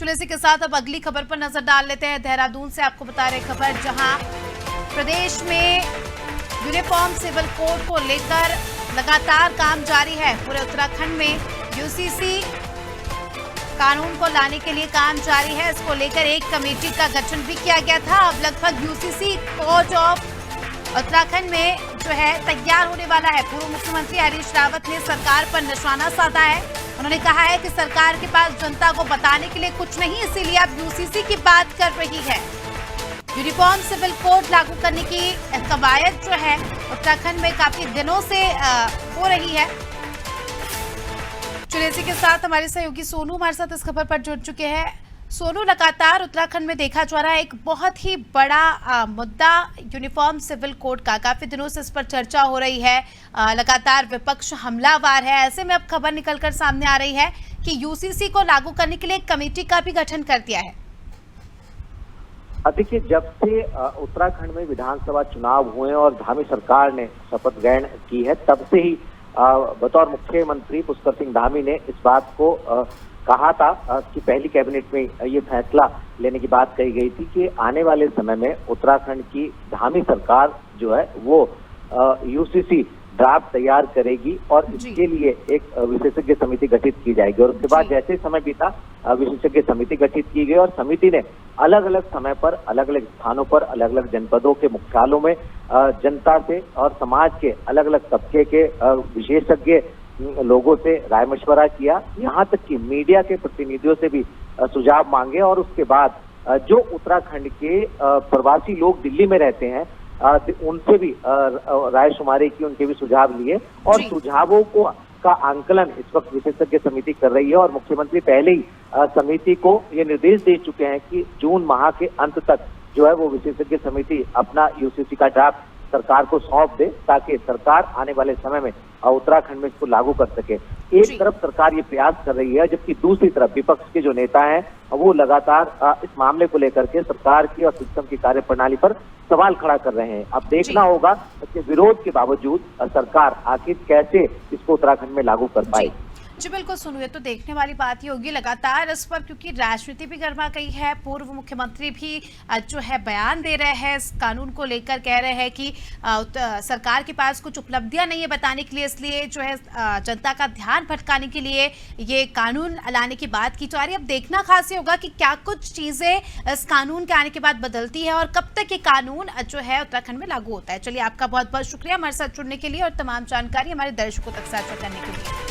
चलिए इसी के साथ अब अगली खबर पर नजर डाल लेते हैं। देहरादून से आपको बता रहे खबर, जहां प्रदेश में यूनिफॉर्म सिविल कोड को लेकर लगातार काम जारी है। पूरे उत्तराखंड में यूसीसी कानून को लाने के लिए काम जारी है। इसको लेकर एक कमेटी का गठन भी किया गया था। अब लगभग यूसीसी कोड ऑफ उत्तराखंड में जो है तैयार होने वाला है। पूर्व मुख्यमंत्री हरीश रावत ने सरकार पर निशाना साधा है। उन्होंने कहा है कि सरकार के पास जनता को बताने के लिए कुछ नहीं, इसीलिए अब यूसीसी की बात कर रही है। यूनिफॉर्म सिविल कोड लागू करने की कवायद जो है उत्तराखंड में काफी दिनों से हो रही है। चलिए इसी के साथ हमारे सहयोगी सोनू हमारे साथ इस खबर पर जुड़ चुके हैं। सोनू, लगातार उत्तराखंड में देखा जा रहा है एक बहुत ही बड़ा मुद्दा यूनिफॉर्म सिविल कोड का। काफी दिनों से इस पर चर्चा हो रही है। लगातार विपक्ष हमलावर है। ऐसे में अब खबर निकलकर सामने आ रही है कि यूसीसी को लागू करने के लिए एक कमेटी का भी गठन कर दिया है। देखिए, जब से उत्तराखंड में विधानसभा चुनाव हुए और धामी सरकार ने शपथ ग्रहण की है, तब से ही बतौर मुख्यमंत्री पुष्कर सिंह धामी ने इस बात को कहा था कि पहली कैबिनेट में ये फैसला लेने की बात कही गई थी कि आने वाले समय में उत्तराखंड की धामी सरकार जो है वो यूसीसी ड्राफ्ट तैयार करेगी और इसके लिए एक विशेषज्ञ समिति गठित की जाएगी। और उसके बाद जैसे समय बीता, विशेषज्ञ समिति गठित की गई और समिति ने अलग अलग समय पर अलग अलग स्थानों पर अलग अलग जनपदों के मुख्यालयों में जनता से और समाज के अलग अलग तबके के विशेषज्ञ लोगों से राय मशवरा किया। यहाँ तक कि मीडिया के प्रतिनिधियों से भी सुझाव मांगे और उसके बाद जो उत्तराखंड के प्रवासी लोग दिल्ली में रहते हैं उनसे भी रायशुमारी की, उनके भी सुझाव लिए और सुझावों को का आंकलन इस वक्त विशेषज्ञ समिति कर रही है। और मुख्यमंत्री पहले ही समिति को ये निर्देश दे चुके हैं कि जून माह के अंत तक जो है वो विशेषज्ञ समिति अपना यूसीसी का ड्राफ्ट सरकार को सौंप दे, ताकि सरकार आने वाले समय में उत्तराखंड में इसको लागू कर सके। एक तरफ सरकार ये प्रयास कर रही है, जबकि दूसरी तरफ विपक्ष के जो नेता हैं वो लगातार इस मामले को लेकर के सरकार की और सिस्टम की कार्यप्रणाली पर सवाल खड़ा कर रहे हैं। अब देखना होगा कि विरोध के बावजूद सरकार आखिर कैसे इसको उत्तराखंड में लागू कर पाए। जी बिल्कुल सुनो, ये तो देखने वाली बात ही होगी लगातार इस पर, क्योंकि राजनीति भी गर्मा गई है। पूर्व मुख्यमंत्री भी जो है बयान दे रहे हैं इस कानून को लेकर, कह रहे हैं कि सरकार के पास कुछ उपलब्धियां नहीं है बताने के लिए, इसलिए जो है जनता का ध्यान भटकाने के लिए ये कानून लाने की बात की जा रही है। अब देखना खास ये होगा कि क्या कुछ चीजें इस कानून के आने के बाद बदलती है और कब तक ये कानून जो है उत्तराखंड में लागू होता है। चलिए, आपका बहुत बहुत शुक्रिया हमारे साथ जुड़ने के लिए और तमाम जानकारी हमारे दर्शकों तक साझा करने के लिए।